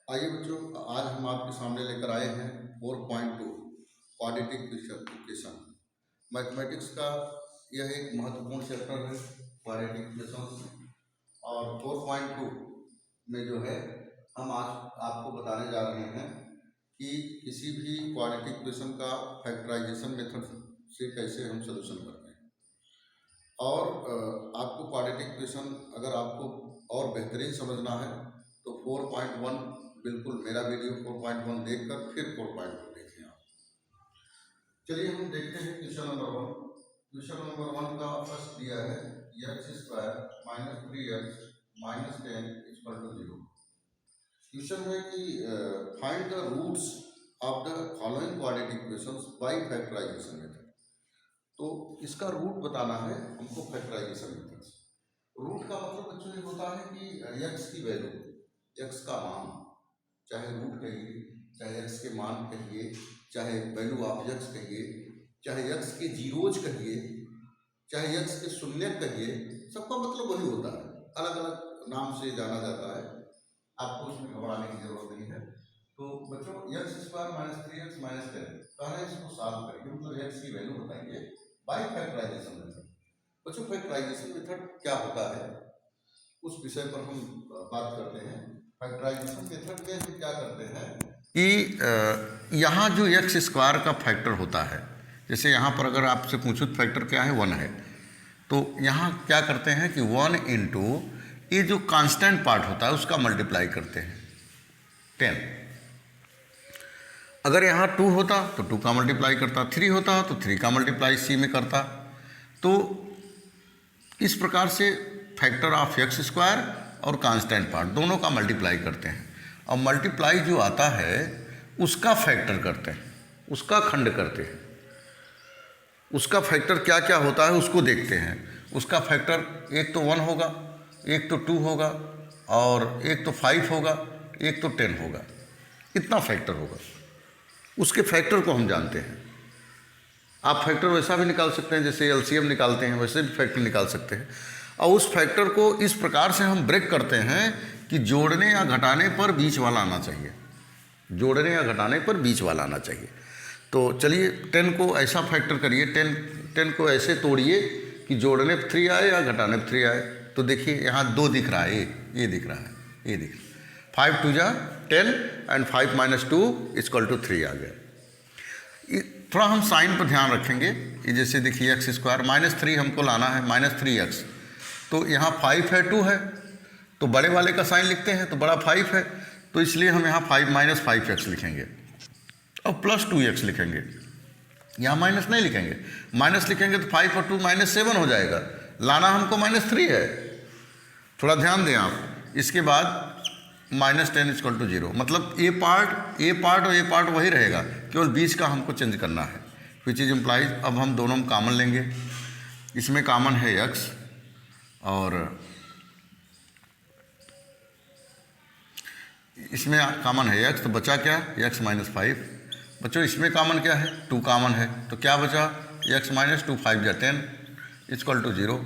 आइए बच्चों, आज हम आपके सामने लेकर आए हैं 4.2 क्वाड्रेटिक इक्वेशन। मैथमेटिक्स का यह एक महत्वपूर्ण चैप्टर है क्वाड्रेटिक इक्वेशन। और 4.2 में जो है हम आज आपको बताने जा रहे हैं कि किसी भी क्वाड्रेटिक इक्वेशन का फैक्टराइजेशन मेथड से कैसे हम सोल्यूशन करते हैं। और आपको क्वाड्रेटिक इक्वेशन अगर आपको और बेहतरीन समझना है तो 4.1 बिल्कुल मेरा वीडियो 4.1 देखकर फिर 4.2 देखें आप। चलिए हम देखते हैं क्वेश्चन नंबर 1। क्वेश्चन नंबर 1 का फर्स्ट दिया है x square minus 3x minus 10 equal to 0। Question है कि find the roots of the following quadratic equations by factorisation method. तो इसका रूट बताना है हमको फैक्टराइजेशन मेथड से। रूट का मतलब बच्चों ये होता है कि एक्स की वैल्यू, एक्स का मान, चाहे रूट कहिए, चाहे एक्स के मान कहिए, चाहे वैल्यू ऑफ एक्स कहिए, चाहे एक्स के जीरोज कहिए, चाहे एक्स के शून्य कहिए, सबका मतलब वही होता है। अलग अलग नाम से जाना जाता है, आपको उसमें घबराने की जरूरत नहीं है। तो बच्चों x square minus 3x minus 10 पहले इसको सॉल्व करेंगे, मतलब एक्स की वैल्यू बताएंगे बाय फैक्टराइजेशन मेथड। बच्चों फैक्टराइजेशन मेथड क्या होता है उस विषय पर हम बात करते हैं। फैक्टराइजेशन मेथड में हम क्या करते हैं कि यहाँ जो एक्स स्क्वायर का फैक्टर होता है, जैसे यहाँ पर अगर आपसे पूछूं फैक्टर क्या है, 1 है, तो यहाँ क्या करते हैं कि 1 इंटू ये जो कांस्टेंट पार्ट होता है उसका मल्टीप्लाई करते हैं 10। अगर यहाँ 2 होता तो 2 का मल्टीप्लाई करता, 3 होता तो 3 का मल्टीप्लाई सी में करता। तो इस प्रकार से फैक्टर ऑफ एक्स स्क्वायर और कांस्टेंट पार्ट दोनों का मल्टीप्लाई करते हैं, और मल्टीप्लाई जो आता है उसका फैक्टर करते हैं, उसका खंड करते हैं। उसका फैक्टर क्या क्या होता है उसको देखते हैं। उसका फैक्टर एक तो 1 होगा, एक तो 2 होगा, और एक तो 5 होगा, एक तो 10 होगा। इतना फैक्टर होगा, उसके फैक्टर को हम जानते हैं। आप फैक्टर वैसा भी निकाल सकते हैं जैसे एलसीएम निकालते हैं, वैसे भी फैक्टर निकाल सकते हैं। और उस फैक्टर को इस प्रकार से हम ब्रेक करते हैं कि जोड़ने या घटाने पर बीच वाला आना चाहिए, जोड़ने या घटाने पर बीच वाला आना चाहिए। तो चलिए 10 को ऐसा फैक्टर करिए, 10 को ऐसे तोड़िए कि जोड़ने पर 3 आए या घटाने पर 3 आए। तो देखिए यहाँ 2 दिख रहा है, ये दिख रहा है, ये दिख रहा है। 5 2 जा 10 एंड 5 माइनस 2 इक्वल टू 3 आ गया। थोड़ा हम साइन पर ध्यान रखेंगे। ये जैसे देखिए एक्स स्क्वायर माइनस 3 हमको लाना है, माइनस 3x, तो यहाँ 5 है, 2 है, तो बड़े वाले का साइन लिखते हैं तो बड़ा 5 है, तो इसलिए हम यहाँ 5 माइनस 5x लिखेंगे और प्लस 2x लिखेंगे। यहाँ माइनस नहीं लिखेंगे, माइनस लिखेंगे तो 5 और 2 माइनस 7 हो जाएगा। लाना हमको माइनस 3 है, थोड़ा ध्यान दें आप। इसके बाद माइनस 10 इक्वल टू 0, मतलब ए पार्ट और ए पार्ट वही रहेगा, केवल बीच का हमको चेंज करना है, विच इज इम्प्लाइज। अब हम दोनों में कॉमन लेंगे, इसमें कॉमन है x, और इसमें कॉमन है x, तो बचा क्या, x माइनस 5। बच्चों इसमें कॉमन क्या है, 2 कॉमन है, तो क्या बचा, x माइनस 2 5 जा 10 इक्वल टू 0।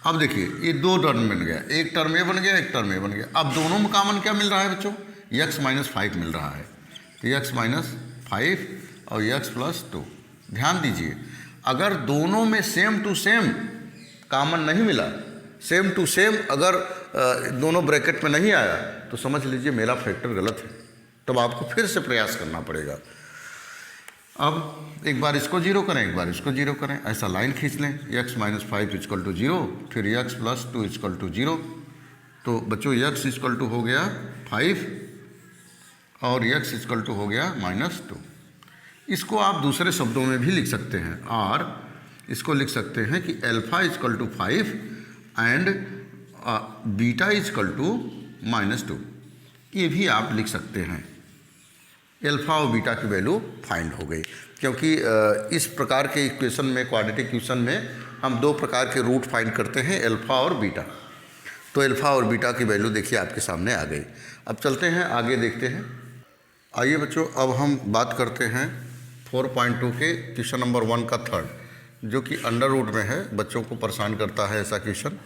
अब देखिए ये 2 टर्म बन गया, एक टर्म ये बन गया, एक टर्म ये बन गया। अब दोनों में कॉमन क्या मिल रहा है बच्चों, x माइनस 5 मिल रहा है, तो x माइनस 5 और x प्लस 2। ध्यान दीजिए, अगर दोनों में सेम टू सेम कॉमन नहीं मिला, सेम टू सेम अगर दोनों ब्रैकेट में नहीं आया, तो समझ लीजिए मेरा फैक्टर गलत है, तब आपको फिर से प्रयास करना पड़ेगा। अब एक बार इसको 0 करें, एक बार इसको 0 करें, ऐसा लाइन खींच लें, x माइनस 5 इक्वल टू 0, फिर x प्लस 2 इक्वल टू 0। तो बच्चों x इक्वल टू हो गया 5 और x इक्वल टू हो गया माइनस 2। इसको आप दूसरे शब्दों में भी लिख सकते हैं, और इसको लिख सकते हैं कि alpha equal to 5 and beta equal to minus 2। ये भी आप लिख सकते हैं। अल्फा और बीटा की वैल्यू फाइंड हो गई, क्योंकि इस प्रकार के इक्वेशन में, क्वाड्रेटिक इक्वेशन में हम 2 प्रकार के रूट फाइंड करते हैं, अल्फा और बीटा। तो अल्फा और बीटा की वैल्यू देखिए आपके सामने आ गई। अब चलते हैं आगे, देखते हैं। आइए बच्चों, अब हम बात करते हैं 4.2 के क्वेश्चन नंबर 1 का थर्ड, जो कि अंडर रूट में है, बच्चों को परेशान करता है ऐसा question.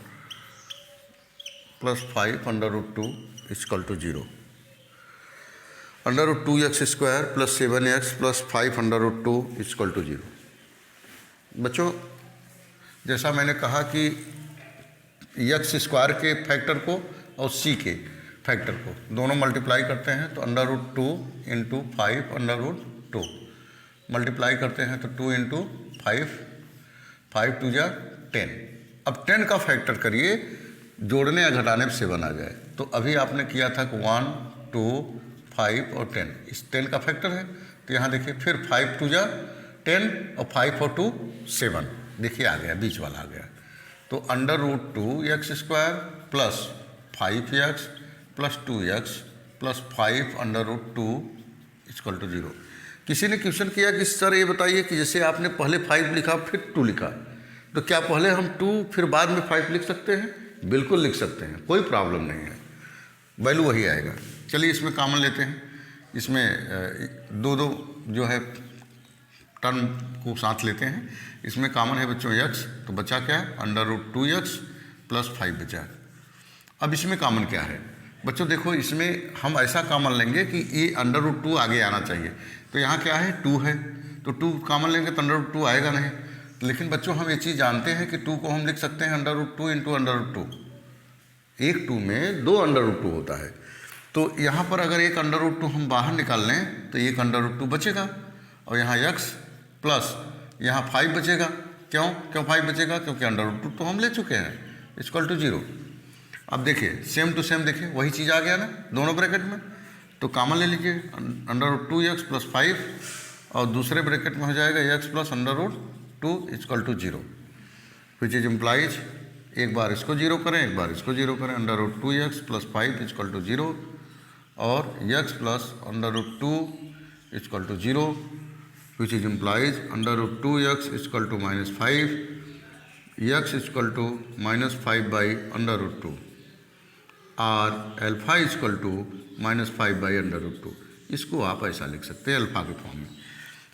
+5 under root 2 equal to 0। √2x² plus 7x plus 5√2 equal to 0। बच्चों जैसा मैंने कहा कि x² के फैक्टर को और c के फैक्टर को दोनों मल्टीप्लाई करते हैं तो √2 × 5√2 मल्टीप्लाई करते हैं तो 2 × 5, 5 2 जा 10। अब 10 का फैक्टर करिए, जोड़ने या घटाने पे 7 आ जाए। तो अभी आपने किया था कि 1 2 5 और 10, इस 10 का फैक्टर है। तो यहाँ देखिए फिर 5 2 जा 10 और 5 और 2 7, देखिए आ गया, बीच वाला आ गया। तो √2x² plus 5x plus 2x plus 5√2 equal to 0। किसी ने क्वेश्चन किया कि सर ये बताइए कि जैसे आपने पहले 5 लिखा फिर 2 लिखा, तो क्या पहले हम 2 फिर बाद में 5 लिख सकते हैं? बिल्कुल लिख सकते हैं, कोई प्रॉब्लम नहीं है, वैल्यू वही आएगा। चलिए इसमें कॉमन लेते हैं। इसमें दो जो है टर्म को साथ लेते हैं। इसमें कॉमन है बच्चों x, तो बचा क्या है? √2x प्लस 5 बचा। अब इसमें कॉमन क्या है बच्चों? देखो इसमें हम ऐसा कॉमन लेंगे कि ये √2 आगे आना चाहिए। तो यहाँ क्या है? 2 है, तो 2 कॉमन लेंगे तो √2 आएगा नहीं। लेकिन बच्चों हम ये चीज़ जानते हैं कि 2 को हम लिख सकते हैं √2 × √2। एक 2 में 2 √2 होता है। तो यहाँ पर अगर एक √2 हम बाहर निकाल लें तो एक √2 बचेगा और यहाँ x प्लस यहाँ 5 बचेगा। क्यों 5 बचेगा? क्योंकि √2 तो हम ले चुके हैं, इक्वल टू 0। अब देखिए सेम टू सेम, देखिए वही चीज़ आ गया ना दोनों ब्रैकेट में। तो कॉमन ले लीजिए √2x प्लस 5 और दूसरे ब्रैकेट में हो जाएगा x plus √2 equal to 0, which is implies एक बार इसको 0 करें, एक बार इसको 0 करें। √2x प्लस 5 इक्वल टू 0 और x plus √2 equal to 0, which is implies √2x equal to -5, x equal to -5 by √2 और अल्फा इक्वल टू -5 बाई √2। इसको आप ऐसा लिख सकते हैं अल्फा के फॉर्म में।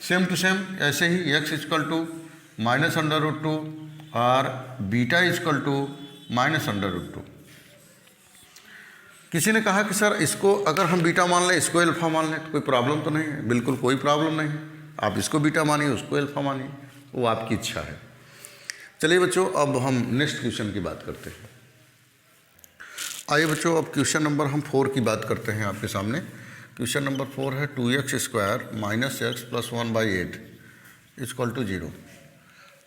सेम टू सेम ऐसे ही x इक्वल टू -√2 और बीटा इक्वल टू -√2। किसी ने कहा कि सर इसको अगर हम बीटा मान लें, इसको अल्फा मान लें तो कोई प्रॉब्लम तो नहीं है? बिल्कुल कोई प्रॉब्लम नहीं है, आप इसको बीटा मानिए, उसको अल्फा मानिए, वो आपकी इच्छा है। चलिए बच्चों अब हम नेक्स्ट क्वेश्चन की बात करते हैं। आइए बच्चों अब क्वेश्चन नंबर हम 4 की बात करते हैं आपके सामने। क्वेश्चन नंबर 4 है 2x² - x plus 1/8 equal to 0।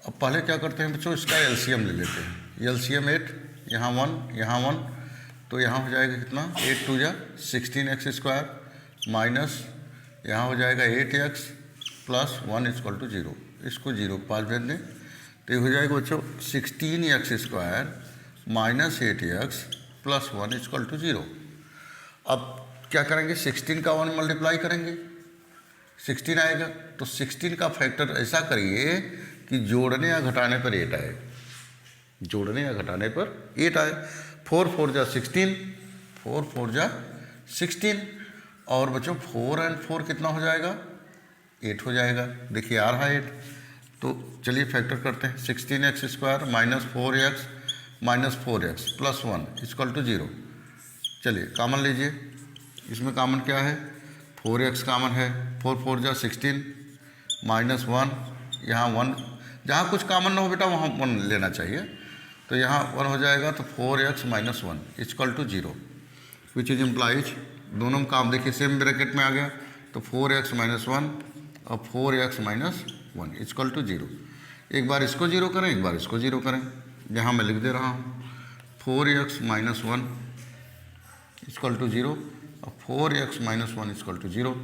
अब पहले क्या करते हैं बच्चों, इसका एलसीएम ले लेते हैं। एलसीएम 8, यहाँ 1, यहाँ 1, तो यहाँ हो जाएगा कितना? 8 2 जा 16x² माइनस यहाँ हो जाएगा 8x प्लस 1 इक्वल टू 0। इसको 0 के पास भेज दें तो ये हो जाएगा बच्चों 16x² minus 8x plus 1 equal to 0। अब क्या करेंगे? 16 का 1 मल्टीप्लाई करेंगे, 16 आएगा। तो 16 का फैक्टर ऐसा करिए कि जोड़ने या घटाने पर 8 आए, जोड़ने या घटाने पर 8 आए। 4 4 जा 16, 4 4 जा 16 और बच्चों 4 और 4 कितना हो जाएगा? 8 हो जाएगा। देखिए आ रहा है 8। तो चलिए फैक्टर करते हैं। 16x² minus 4x minus 4x plus 1 equal to 0। चलिए कॉमन लीजिए। इसमें कॉमन क्या है? 4x कॉमन है, 4 4 जा 16 माइनस 1, यहाँ 1, जहाँ कुछ कॉमन ना हो बेटा वहाँ 1 लेना चाहिए। तो यहाँ 1 हो जाएगा तो 4x minus 1 equal to 0, which is implies दोनों में काम देखिए सेम ब्रैकेट में आ गया। तो 4x माइनस 1 और 4x माइनस 1 इक्वल टू 0। एक बार इसको 0 करें, एक बार इसको 0 करें। यहाँ मैं लिख दे रहा हूँ 4x माइनस 1 इक्वल टू 0 और 4x माइनस 1 इक्वल टू 0।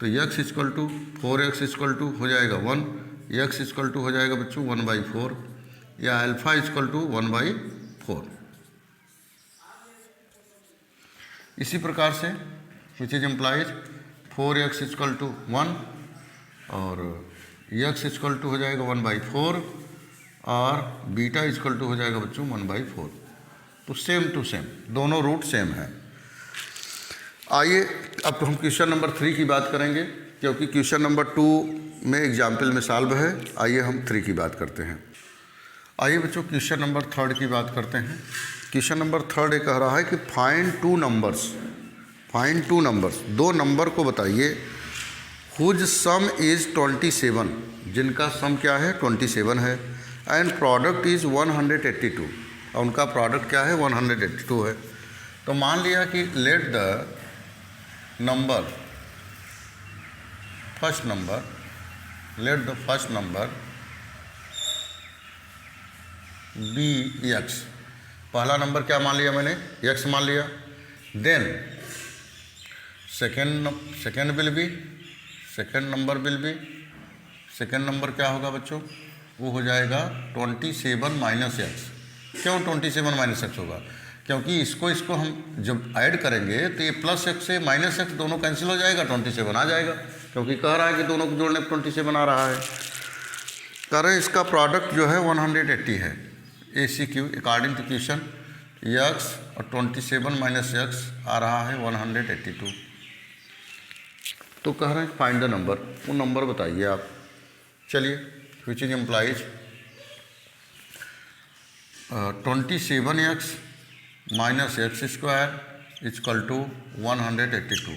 तो x equal to 4x equal to हो जाएगा 1, x इक्वल टू हो जाएगा बच्चों 1/4 या अल्फा इक्वल टू 1/4। इसी प्रकार से which is implies 4x equal to 1 और x इक्वल टू हो जाएगा 1/4 और बीटा इक्वल टू हो जाएगा बच्चों 1/4। तो सेम टू सेम दोनों रूट सेम है। आइए अब हम क्वेश्चन नंबर 3 की बात करेंगे, क्योंकि क्वेश्चन नंबर 2 में एग्जाम्पल में सॉल्व है। आइए हम 3 की बात करते हैं। आइए बच्चों क्वेश्चन नंबर 3 की बात करते हैं। क्वेश्चन नंबर 3 ये कह रहा है कि find 2 numbers find two numbers, दो नंबर को बताइए हुज सम इज़ 27, जिनका सम क्या है 27 है, एंड प्रोडक्ट इज़ 182, और उनका प्रोडक्ट क्या है 182 है। तो मान लिया कि let the number first number be x, पहला नंबर क्या मान लिया मैंने एक्स मान लिया। देन सेकेंड नंबर क्या होगा बच्चों, वो हो जाएगा 27 माइनस एक्स। क्यों 27 माइनस एक्स होगा, क्योंकि इसको हम जब ऐड करेंगे तो ये प्लस एक्स से माइनस एक्स दोनों कैंसिल हो जाएगा, 27 आ जाएगा, क्योंकि कह रहा है कि दोनों को जोड़ने पर 27 आ रहा है। कह रहे हैं इसका प्रोडक्ट जो है 180 है। ACQ according to question x और 27 माइनस एक्स आ रहा है 182। तो कह रहे हैं फाइंड द नंबर, वो नंबर बताइए आप। चलिए which is implies 27x minus x square equal to 182,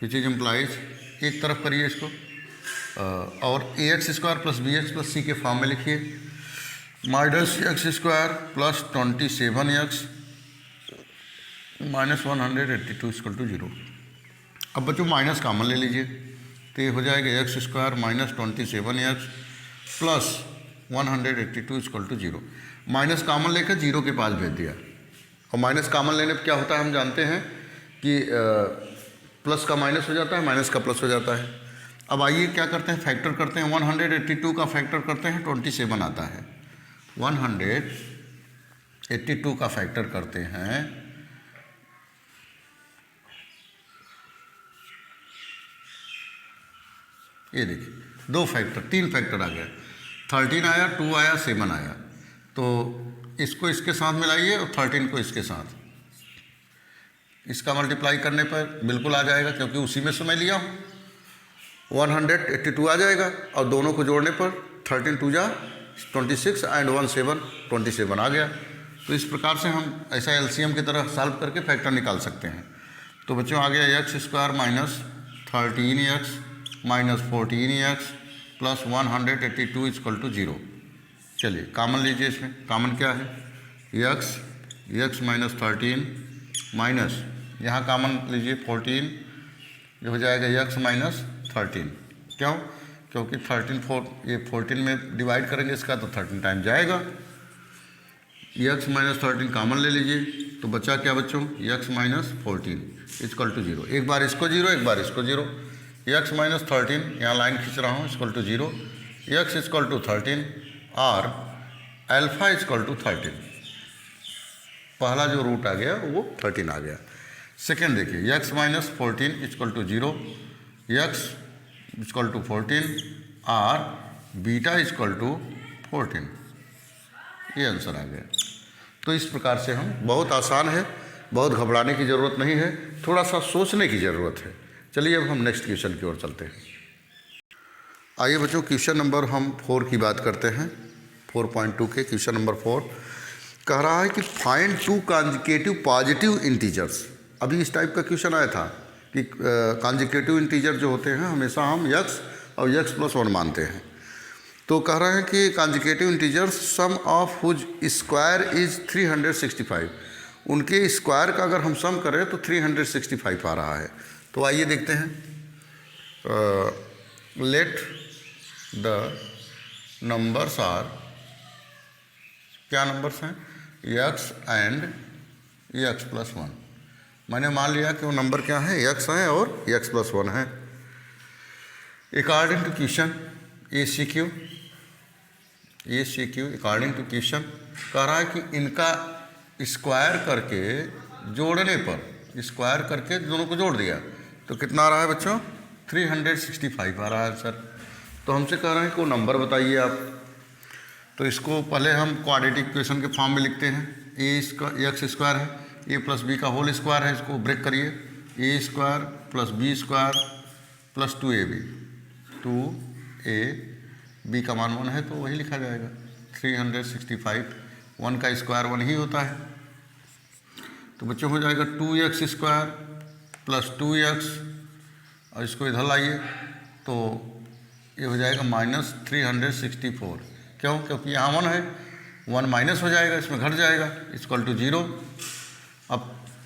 which is implies एक तरफ करिए इसको और AX square plus BX plus C के फॉर्म में लिखिए, minus x square plus 27x minus 182 equal to 0। अब बच्चों माइनस कॉमन ले लीजिए, तो ये हो जाएगा x square minus 27x plus 182 equal to 0। Minus common लेकर 0 के पास भेज दिया, और माइनस कॉमन लेने पर क्या होता है हम जानते हैं कि प्लस का माइनस हो जाता है, माइनस का प्लस हो जाता है। अब आइए क्या करते हैं, फैक्टर करते हैं। 182 का फैक्टर करते हैं 27 आता है, 182 का फैक्टर करते हैं ये देखिए, दो फैक्टर, तीन फैक्टर आ गया, 13 आया, 2 आया, 7 आया। तो इसको इसके साथ मिलाइए और 13 को इसके साथ, इसका मल्टीप्लाई करने पर बिल्कुल आ जाएगा, क्योंकि उसी में से मैं लिया हूँ। 182 आ जाएगा, और दोनों को जोड़ने पर 13 2 जा 26 एंड 1 7 27 आ गया। तो इस प्रकार से हम ऐसा LCM की तरह सॉल्व करके फैक्टर निकाल सकते हैं। तो बच्चों आ गया x square minus 13x minus 14x plus 182 equal to 0। चलिए कॉमन लीजिए, इसमें कॉमन क्या है x माइनस 13 माइनस यहाँ कॉमन लीजिए 14, ये हो जाएगा x माइनस 13। क्यों, क्योंकि 14 में डिवाइड करेंगे इसका तो 13 टाइम जाएगा। x माइनस 13 कॉमन ले लीजिए, तो बचा क्या बच्चों x माइनस 14 इजकल टू 0। एक बार इसको 0, एक बार इसको 0। x माइनस 13 यहाँ लाइन खींच रहा हूँ equal to 0, x equal to 13 और अल्फा इजकल टू 13। पहला जो रूट आ गया वो 13 आ गया। सेकेंड देखिए x minus 14 equal to 0, x equal to 14 और बीटा इजकल टू 14, ये आंसर आ गया। तो इस प्रकार से हम, बहुत आसान है, बहुत घबराने की ज़रूरत नहीं है, थोड़ा सा सोचने की ज़रूरत है। चलिए अब हम नेक्स्ट क्वेश्चन की ओर चलते हैं। आइए बच्चों क्वेश्चन नंबर हम 4 की बात करते हैं। 4.2 के क्वेश्चन नंबर 4 कह रहा है कि फाइंड 2 कॉन्जिक्यूटिव पॉजिटिव इंटीजर्स। अभी इस टाइप का क्वेश्चन आया था कि कॉन्जिक्यूटिव इंटीजर जो होते हैं हमेशा हम x और x प्लस 1 मानते हैं। तो कह रहे हैं कि consecutive integers sum of whose square is 365, उनके स्क्वायर का अगर हम सम करें तो 365 आ रहा है। तो आइए देखते हैं। लेट द नंबर्स आर, क्या नंबर्स हैं x एंड x प्लस 1। मैंने मान लिया कि वो नंबर क्या है x है और x प्लस 1 है। According to question ACQ according to question कह रहा है कि इनका स्क्वायर करके जोड़ने पर, स्क्वायर करके दोनों को जोड़ दिया तो कितना आ रहा है बच्चों 365 आ रहा है सर। तो हमसे कह रहे हैं कि वो नंबर बताइए आप। तो इसको पहले हम क्वाड्रेटिक इक्वेशन के फॉर्म में लिखते हैं। x स्क्वायर है, a प्लस बी का होल स्क्वायर है, इसको ब्रेक करिए, a square plus b square plus 2ab, 2ab का मान 1 है तो वही लिखा जाएगा 365। 1 का स्क्वायर 1 ही होता है। तो बच्चों हो जाएगा 2x स्क्वायर प्लस 2x, और इसको इधर लाइए तो ये हो जाएगा -364। क्यों? क्योंकि यहाँ 1 है, 1 माइनस हो जाएगा, इसमें घट जाएगा, इक्वल टू 0। अब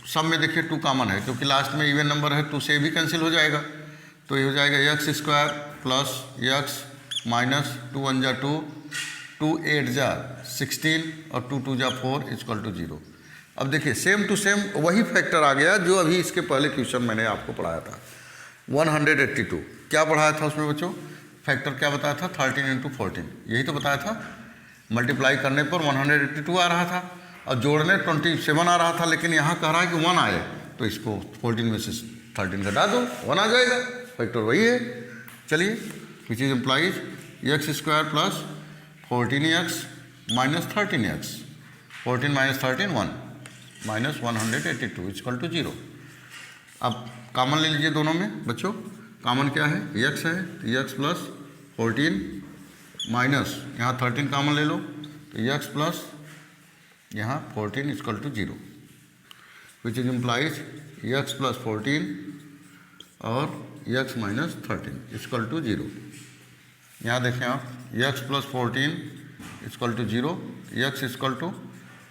सब में देखिए 2 कॉमन है, क्योंकि लास्ट में इवन नंबर है, 2 से भी कैंसिल हो जाएगा, तो ये हो जाएगा x² प्लस x माइनस 2 1 जा 2, 2 8 जा 16 और 2 2 जा 4 इक्वल टू 0। अब देखिए सेम टू सेम वही फैक्टर आ गया जो अभी इसके पहले क्वेश्चन मैंने आपको पढ़ाया था, 182। क्या पढ़ाया था उसमें बच्चों? फैक्टर क्या बताया था? 13 × 14, यही तो बताया था। मल्टीप्लाई करने पर 182 आ रहा था और जोड़ने 27 आ रहा था, लेकिन यहाँ कह रहा है कि 1 आए, तो इसको 14 में से 13 घटा दो, 1 आ जाएगा। फैक्टर वही है। चलिए, which is implies x² plus 14x minus 13x, 14 minus 13 1, minus 182 equal to 0। अब कॉमन ले लीजिए दोनों में बच्चों। कॉमन क्या है? x है, तो x प्लस 14 माइनस यहाँ 13 कॉमन ले लो, तो x प्लस यहाँ 14 equal to 0, which is implies x plus 14 और x माइनस 13 इक्वल टू 0। यहाँ देखें आप, x plus 14 equal to 0, x equal to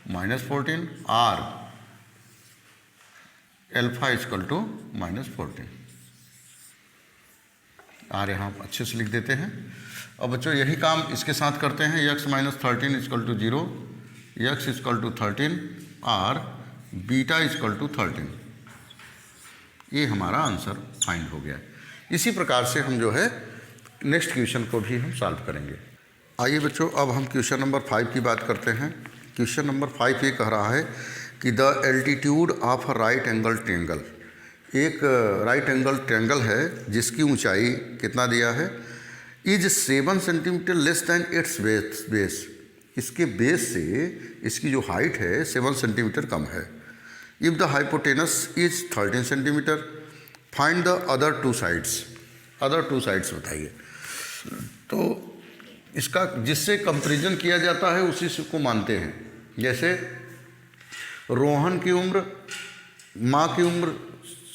-14 और एल्फा इक्वल टू -14। आर यहाँ अच्छे से लिख देते हैं। अब बच्चों यही काम इसके साथ करते हैं, x minus 13 equal to 0, x equal to 13 और बीटा इक्वल टू 13। ये हमारा आंसर फाइंड हो गया। इसी प्रकार से हम जो है नेक्स्ट क्वेश्चन को भी हम सॉल्व करेंगे। आइए बच्चों, अब हम क्वेश्चन नंबर 5 की बात करते हैं। क्वेश्चन नंबर 5 ये कह रहा है कि the altitude of a right angle triangle, एक राइट एंगल ट्रायंगल है जिसकी ऊंचाई कितना दिया है, is 7 centimetre less than it's base, इसके बेस से इसकी जो हाइट है 7 सेंटीमीटर कम है। If the hypotenuse is 13 centimetre, find the other two sides बताइए। तो इसका जिससे कंपैरिजन किया जाता है उसी से को मानते हैं। जैसे रोहन की उम्र माँ की उम्र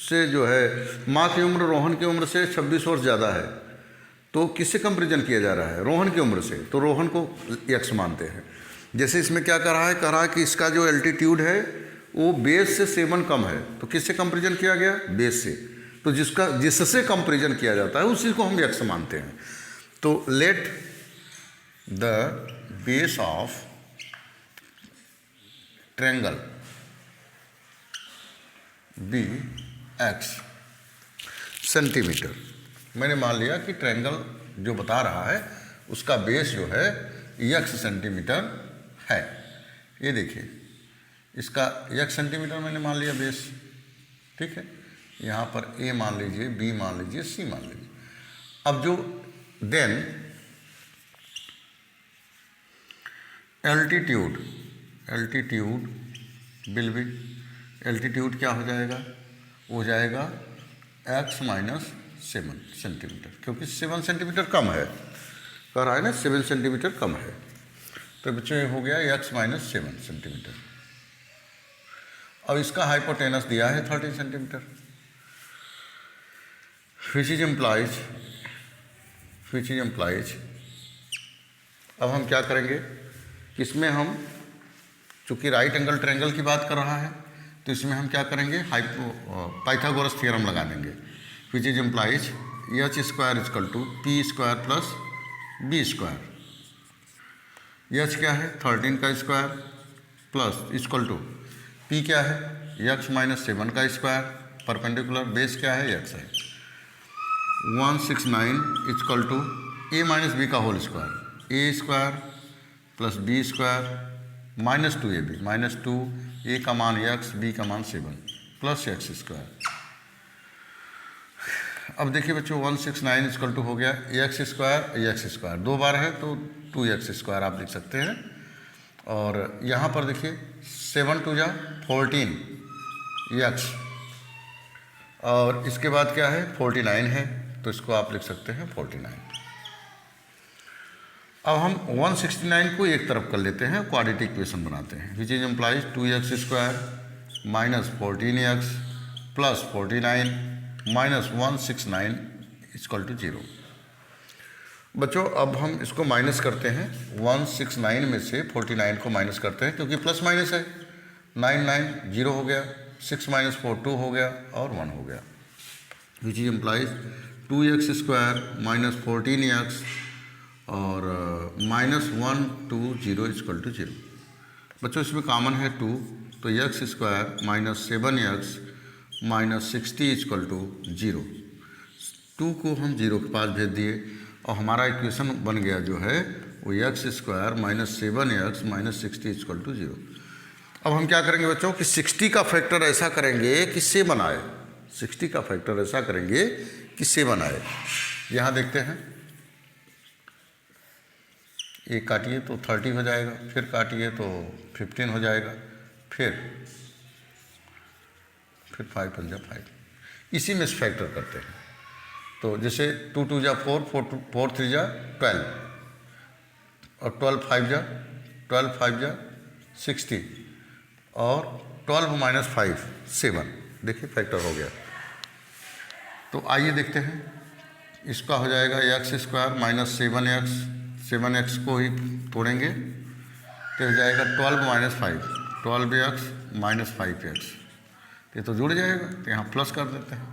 से जो है, माँ की उम्र रोहन की उम्र से 26 वर्ष ज़्यादा है, तो किससे कंपैरिजन किया जा रहा है? रोहन की उम्र से, तो रोहन को x मानते हैं। जैसे इसमें क्या कह रहा है कि इसका जो एल्टीट्यूड है वो बेस से 7 कम है, तो किससे कंपैरिजन किया गया? बेस से। तो जिससे कंपैरिजन किया जाता है उसी को हम x मानते हैं। तो let the base of triangle be x centimetre. मैंने मान लिया कि ट्रायंगल जो बता रहा है उसका बेस जो है x सेंटीमीटर है। ये देखिए, इसका x सेंटीमीटर मैंने मान लिया बेस, ठीक है। यहाँ पर a मान लीजिए, b मान लीजिए, c मान लीजिए। अब जो then altitude will be, altitude क्या हो जाएगा? हो जाएगा x माइनस 7 सेंटीमीटर, क्योंकि 7 सेंटीमीटर कम है, कह रहा है ना 7 सेंटीमीटर कम है। तो बच्चों ये हो गया x माइनस 7 सेंटीमीटर। अब इसका हाइपोटेनस दिया है 13 सेंटीमीटर, विच इज इम्प्लाइज। अब हम क्या करेंगे, इसमें हम चूँकि राइट एंगल ट्रायंगल की बात कर रहा है, तो इसमें हम क्या करेंगे, पाइथागोरस थ्योरम लगा देंगे, which is implies h square equal to p square plus b square. h क्या है? 13 का square plus equal to p क्या है? x माइनस 7 का स्क्वायर, परपेंडिकुलर, बेस क्या है? x है। 169 equal to a minus b का whole square, a square plus b square minus 2ab, minus 2, a का मान x, b का मान 7 प्लस x स्क्वायर। अब देखिए बच्चों, 169 इक्वल टू हो गया x स्क्वायर, 2 बार है तो 2x स्क्वायर आप लिख सकते हैं। और यहाँ पर देखिए 7 2 जा 14x, और इसके बाद क्या है? 49 है, तो इसको आप लिख सकते हैं 49। अब हम 169 को एक तरफ कर लेते हैं, क्वाड्रेटिक इक्वेशन बनाते हैं, which is implies 2x square minus 14x plus 49 minus 169 equal to 0। बच्चों अब हम इसको माइनस करते हैं, 169 में से 49 को माइनस करते हैं क्योंकि प्लस माइनस है। 9 9 0 हो गया, 6 माइनस 4 2 हो गया और 1 हो गया, विच is implies 2x square minus 14x और माइनस 1 2 0 इक्वल टू 0। बच्चों इसमें कॉमन है 2, तो x square minus 7x minus 60 equal to 0। 2 को हम 0 के पास भेज दिए और हमारा इक्वेशन बन गया जो है वो x square minus 7x minus 60 equal to 0। अब हम क्या करेंगे बच्चों कि 60 का फैक्टर ऐसा करेंगे कि 7 आए। 60 का फैक्टर ऐसा करेंगे कि 7 आए। यहाँ देखते हैं, एक काटिए तो 30 हो जाएगा, फिर काटिए तो 15 हो जाएगा, फिर 5 पंजा 5, इसी में फैक्टर करते हैं। तो जैसे 2 2 जा 4, 4 3 जा 12 और 12 5 जा 60 और 12 माइनस 5 7, देखिए फैक्टर हो गया। तो आइए देखते हैं, इसका हो जाएगा x स्क्वायर माइनस 7x को ही तोड़ेंगे तो हो जाएगा 12 माइनस 5 12x माइनस 5x, ये तो जुड़ जाएगा, तो यहाँ प्लस कर देते हैं,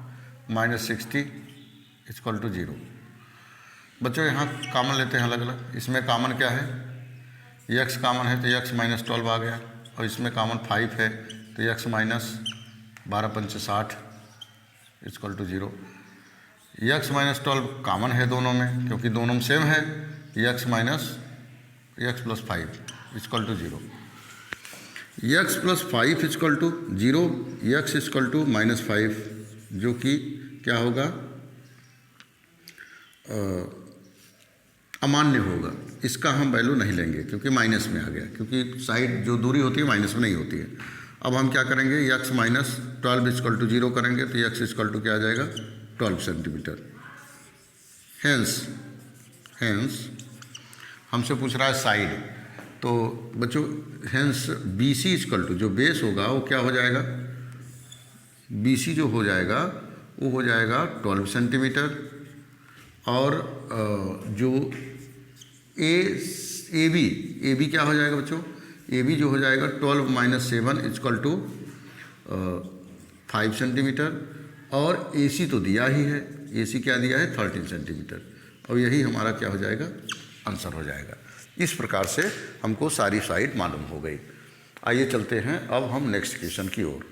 माइनस 60 इक्वल टू 0। बच्चों यहाँ कॉमन लेते हैं अलग अलग। इसमें कॉमन क्या है, x कॉमन है तो x माइनस 12 आ गया, और इसमें कॉमन 5 है तो x माइनस 12 पंचे 60 equal to 0। x minus 12 common है दोनों में क्योंकि दोनों में सेम है, x minus x plus 5 equal to 0। x plus 5 equal to 0, x equal to minus 5, जो कि क्या होगा, अमान्य होगा। इसका हम वैल्यू नहीं लेंगे क्योंकि माइनस में आ गया, क्योंकि साइड जो दूरी होती है माइनस में नहीं होती है। अब हम क्या करेंगे, x माइनस 12 इक्वल टू 0 करेंगे तो x इक्वल टू क्या आ जाएगा, 12 सेंटीमीटर। हेंस हमसे पूछ रहा है साइड, तो बच्चों हेंस BC इक्वल टू जो बेस होगा वो क्या हो जाएगा, BC जो हो जाएगा वो हो जाएगा 12 सेंटीमीटर, और जो AB क्या हो जाएगा बच्चों, AB जो हो जाएगा 12 माइनस 7 इक्वल टू 5 सेंटीमीटर, और AC तो दिया ही है, AC क्या दिया है 13 सेंटीमीटर, और यही हमारा क्या हो जाएगा, आंसर हो जाएगा। इस प्रकार से हमको सारी साइड मालूम हो गई। आइए चलते हैं अब हम नेक्स्ट क्वेश्चन की ओर।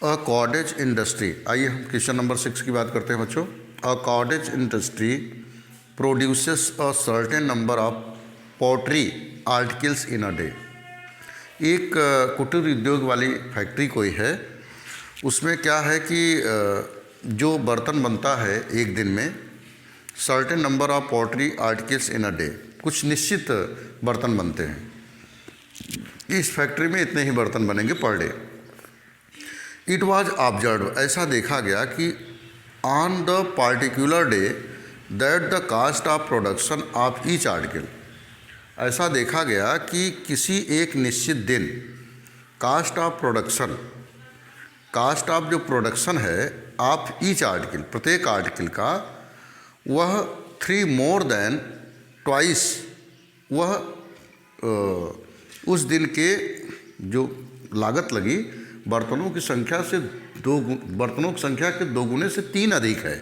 अ कॉटेज इंडस्ट्री, आइए हम क्वेश्चन नंबर 6 की बात करते हैं बच्चों। A cottage industry produces a certain number of pottery articles in a day. एक कुटीर उद्योग वाली फैक्ट्री कोई है, उसमें क्या है कि जो बर्तन बनता है एक दिन में, certain number of pottery articles in a day, कुछ निश्चित बर्तन बनते हैं। इस फैक्ट्री में इतने ही बर्तन बनेंगे per day. It was observe, ऐसा देखा गया कि on the particular day that the cost of production of each article, ऐसा देखा गया कि किसी एक निश्चित दिन cost of production, cost of जो प्रोडक्शन है ऑफ ईच आर्टिकल, प्रत्येक आर्टिकल का, वह 3 मोर देन ट्वाइस, वह उस दिन के जो लागत लगी बर्तनों की संख्या से बर्तनों की संख्या के 2 गुने से 3 अधिक है।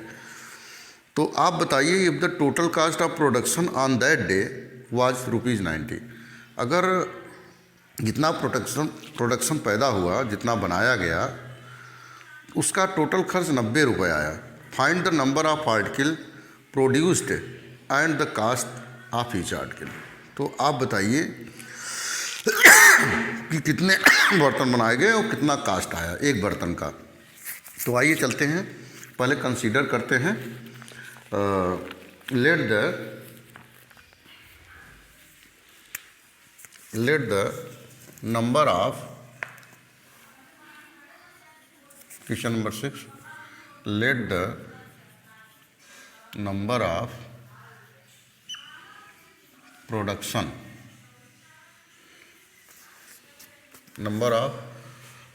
तो आप बताइए, if the total cast of production on that day was ₹90, अगर जितना प्रोडक्शन पैदा हुआ, जितना बनाया गया, उसका टोटल खर्च ₹90 आया। Find the number of article produced and the cost of each article. तो आप बताइए कि कितने बर्तन बनाए गए और कितना कास्ट आया एक बर्तन का। तो आइए चलते हैं, पहले कंसीडर करते हैं। Late the number of, question number 6, late the number of production, number of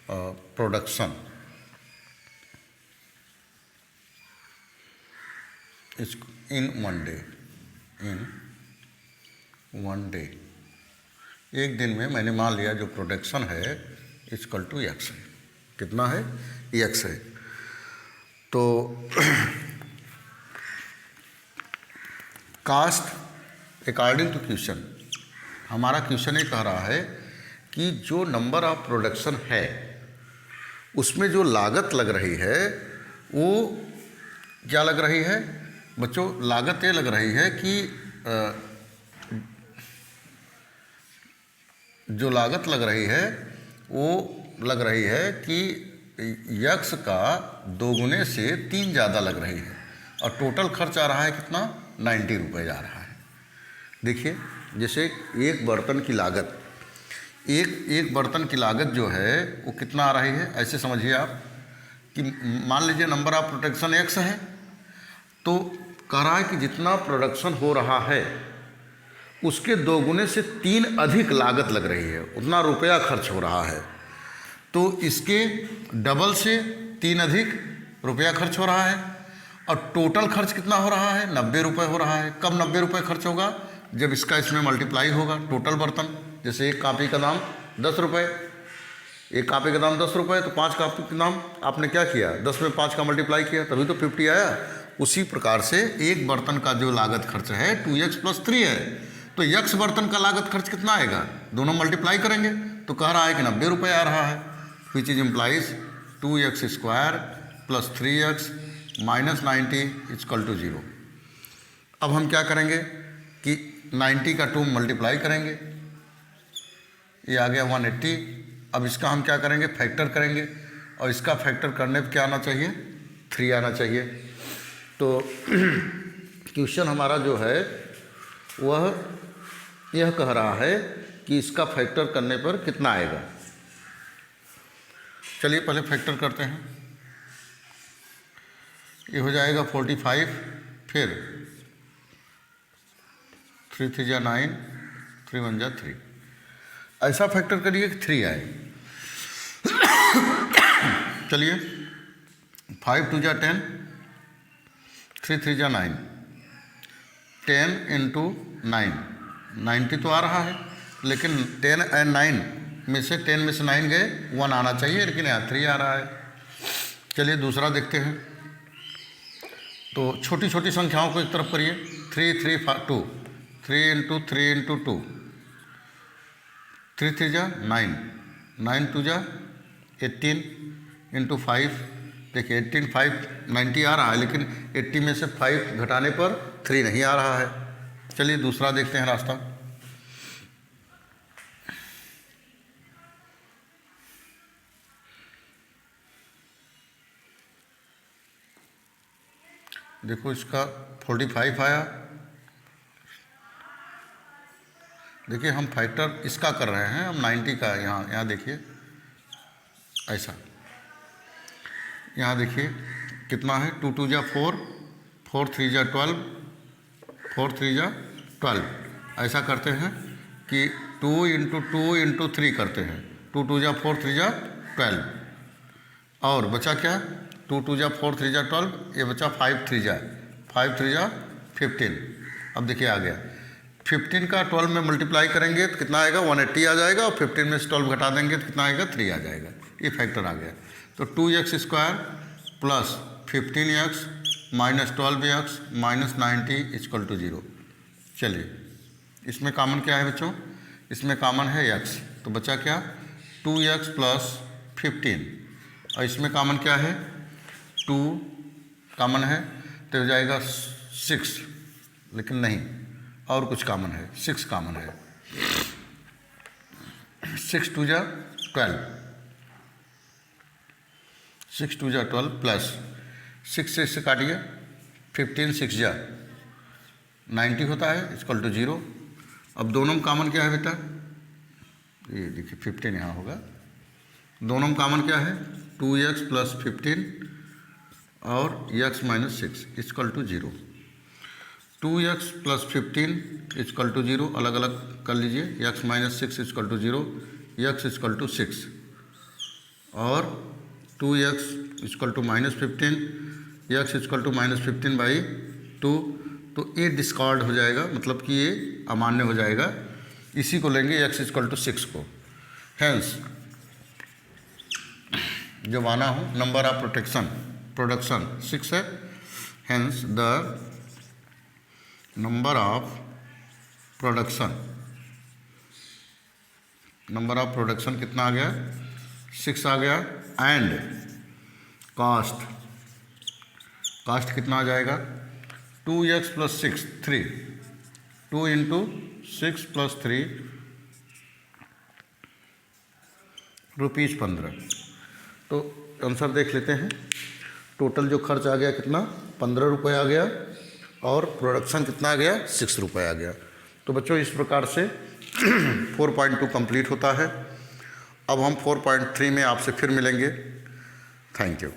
production in one day, एक दिन में मैंने मान लिया जो प्रोडक्शन है इक्वल टू एक्स है। कितना है? एक्स है। तो कास्ट अकॉर्डिंग टू क्वेश्चन, हमारा क्वेश्चन ये कह रहा है कि जो नंबर ऑफ प्रोडक्शन है उसमें जो लागत लग रही है वो क्या लग रही है बच्चों? लागत ये लग रही है कि जो लागत लग रही है वो लग रही है कि यक्स का 2 गुने से 3 ज़्यादा लग रही है और टोटल खर्च आ रहा है कितना? 90 रुपये जा रहा है। देखिए, जैसे एक बर्तन की लागत, एक बर्तन की लागत जो है वो कितना आ रही है, ऐसे समझिए आप कि मान लीजिए नंबर ऑफ प्रोडक्शन एक्स है, तो कह रहा है कि जितना प्रोडक्शन हो रहा है उसके 2 गुने से 3 अधिक लागत लग रही है, उतना रुपया खर्च हो रहा है। तो इसके डबल से 3 अधिक रुपया खर्च हो रहा है और टोटल खर्च कितना हो रहा है? 90 रुपये हो रहा है। कब 90 रुपये खर्च होगा? जब इसका इसमें मल्टीप्लाई होगा टोटल बर्तन। जैसे एक कापी का दाम 10 रुपये, एक कापी का दाम 10 रुपये, तो 5 कापी का दाम आपने क्या किया? 10 में 5 का मल्टीप्लाई किया, तभी तो 50 आया। उसी प्रकार से एक बर्तन का जो लागत खर्च है 2x + 3 है, तो यक्स बर्तन का लागत खर्च कितना आएगा? दोनों मल्टीप्लाई करेंगे तो कह रहा है कि 90 रुपये आ रहा है, विच इज इम्प्लाइज 2x² + 3x - 90 = 0। अब हम क्या करेंगे कि 90 का 2 मल्टीप्लाई करेंगे, ये आ गया 180। अब इसका हम क्या करेंगे? फैक्टर करेंगे और इसका फैक्टर करने पर क्या आना चाहिए? 3 आना चाहिए। तो क्वेश्चन हमारा जो है वह यह कह रहा है कि इसका फैक्टर करने पर कितना आएगा। चलिए पहले फैक्टर करते हैं। ये हो जाएगा 45, फिर 3 3 जा 9, 3 1 जा 3, ऐसा फैक्टर करिए कि 3 आए। चलिए 5 2 जा 10, 3 3 जा 9, 10 × 9, 90 तो आ रहा है, लेकिन 10 और 9 में से 10 में से 9 गए, 1 आना चाहिए, लेकिन यहाँ 3 आ रहा है। चलिए दूसरा देखते हैं। तो छोटी छोटी संख्याओं को एक तरफ करिए। 3 3 2, 3 × 3 × 2, 3 3 जा 9, 9 2 जा 18 × 5। देखिए 18 5 90 आ रहा है, लेकिन 80 में से 5 घटाने पर 3 नहीं आ रहा है। चलिए दूसरा देखते हैं रास्ता। देखो इसका 45 आया। देखिए हम फैक्टर इसका कर रहे हैं, हम 90 का यहाँ देखिए ऐसा, यहाँ देखिए कितना है? 2 2 जा 4, 4 3 जा 12, 4 3 जा 12। ऐसा करते हैं कि 2 × 2 × 3 करते हैं। 2 2 जा 4, 3 जा 12, और बचा क्या? 2 2 जा 4, 3 जा 12, ये बचा 5 3 जा 15। अब देखिए आ गया 15 का 12 में मल्टीप्लाई करेंगे तो कितना आएगा? 180 आ जाएगा, और 15 में से 12 घटा देंगे तो कितना आएगा? 3 आ जाएगा। ये फैक्टर आ गया। तो 2x² + 15x - 12x - 90 = 0। चलिए इसमें कॉमन क्या है बच्चों? इसमें कॉमन है x, तो बचा क्या? 2x + 15, और इसमें कॉमन क्या है? 2 कॉमन है तो हो जाएगा 6, लेकिन नहीं, और कुछ कॉमन है, 6 कॉमन है। 6 2 जा 12, 6 2 जा 12 प्लस 6 से इससे काटिए, 15 6 जा 90 होता है, = 0। अब दोनों में कॉमन क्या है बेटा? ये देखिए 15 यहाँ होगा। दोनों में कॉमन क्या है? 2x + 15 और x - 6 = 0। 2x + 15 = 0, अलग अलग कर लीजिए। x - 6 = 0, x = 6, और 2x equal to -15, x equal to -15/2, तो ये डिस्कार्ड हो जाएगा, मतलब कि ये अमान्य हो जाएगा। इसी को लेंगे x इक्वल टू 6 को। हैंस जब आना हो नंबर ऑफ प्रोडक्शन 6 है, hence the number of production कितना आ गया, 6 आ गया। एंड कास्ट कितना आ जाएगा, 2x + 6 3, 2 × 6 + 3 ₹15। तो आंसर देख लेते हैं। टोटल जो खर्च आ गया कितना, 15 रुपये आ गया, और प्रोडक्शन कितना आ गया, 6 रुपये आ गया। तो बच्चों इस प्रकार से 4.2 कंप्लीट होता है। अब हम 4.3 में आपसे फिर मिलेंगे। Thank you.